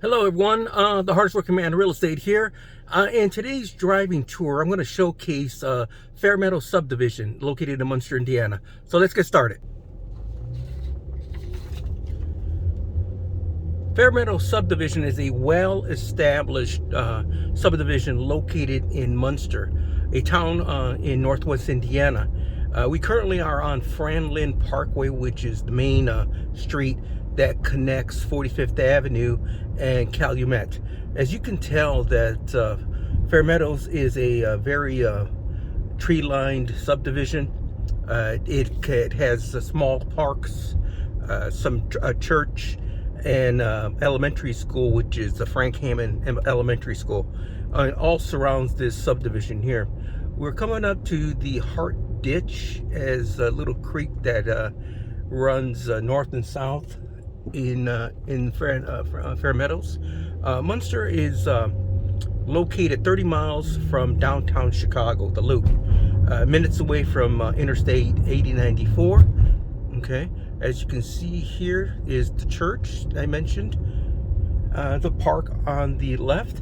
Hello everyone, the hardest working man in real estate here. In today's driving tour, I'm going to showcase Fairmeadows Subdivision located in Munster, Indiana. So let's get started. Fairmeadows Subdivision is a well-established subdivision located in Munster, a town in northwest Indiana. We currently are on Franklin Parkway, which is the main street that connects 45th Avenue and Calumet. As you can tell, that Fairmeadows is a very tree-lined subdivision. It has small parks, a church, and elementary school, which is the Frank Hammond Elementary School. It all surrounds this subdivision here. We're coming up to the Heart Ditch, as a little creek that runs north and south in Fairmeadows. Munster is located 30 miles from downtown Chicago, the Loop, minutes away from Interstate 8094. Okay, as you can see, here is the church I mentioned, the park on the left,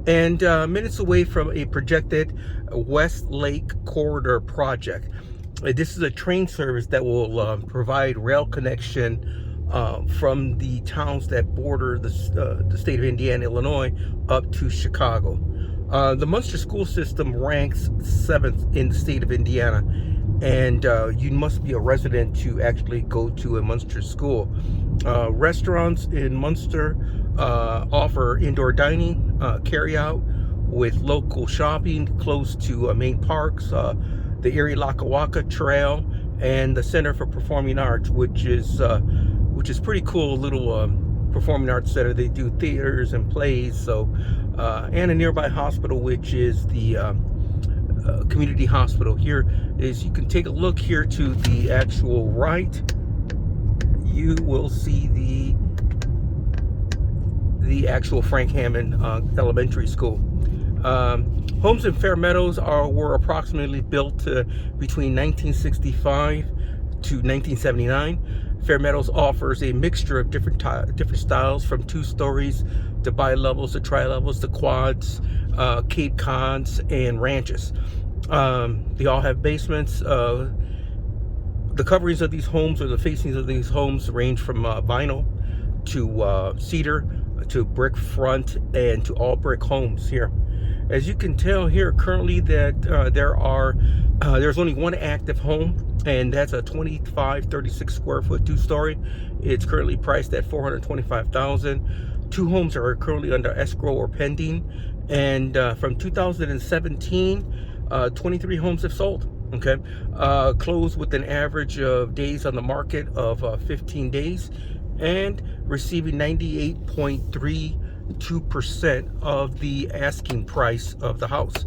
and minutes away from a projected West Lake Corridor project. This is a train service that will provide rail connection from the towns that border the state of Indiana, Illinois, up to Chicago. The Munster school system ranks 7th in the state of Indiana, and you must be a resident to actually go to a Munster school. Restaurants in Munster offer indoor dining, carry-out, with local shopping close to main parks, the Erie Laka Waka Trail, and the Center for Performing Arts, which is pretty cool little performing arts center. They do theaters and plays. So and a nearby hospital, which is the community hospital. Here is, you can take a look here to the actual right. You will see the actual Frank Hammond Elementary School. Homes in Fairmeadows were approximately built between 1965 to 1979. Fairmeadows offers a mixture of different styles, from 2 stories to bi-levels to tri-levels to quads, Cape Cods, and ranches. They all have basements. The coverings of these homes, or the facings of these homes, range from vinyl to cedar to brick front and to all brick homes here. As you can tell here currently, that there's only one active home, and that's a 36 square foot 2-story. It's currently priced at $425,000. 2 homes are currently under escrow or pending, and from 2017, 23 homes have sold. Okay, closed with an average of days on the market of 15 days, and receiving 98.32% of the asking price of the house,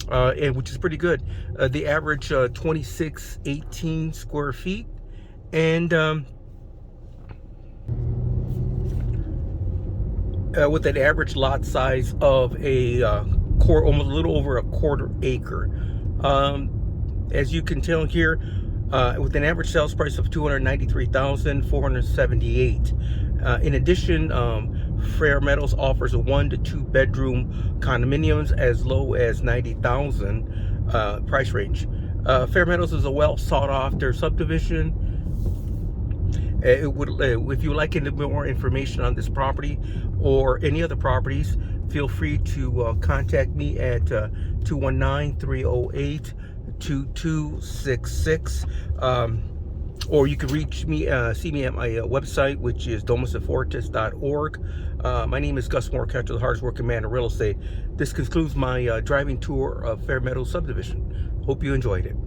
and which is pretty good. The average 2618 square feet, and with an average lot size of almost a little over a quarter acre. As you can tell here, with an average sales price of $293,478. In addition, Fairmeadows offers a 1 to 2 bedroom condominiums as low as $90,000 price range. Fairmeadows is a well sought after subdivision. If you would like any more information on this property or any other properties, feel free to contact me at 219-308-2266, or you can reach me, see me at my website, which is domusfortis.org. My name is Gus Moorcatcher, the hardest working man in real estate. This concludes my driving tour of Fairmeadows Subdivision. Hope you enjoyed it.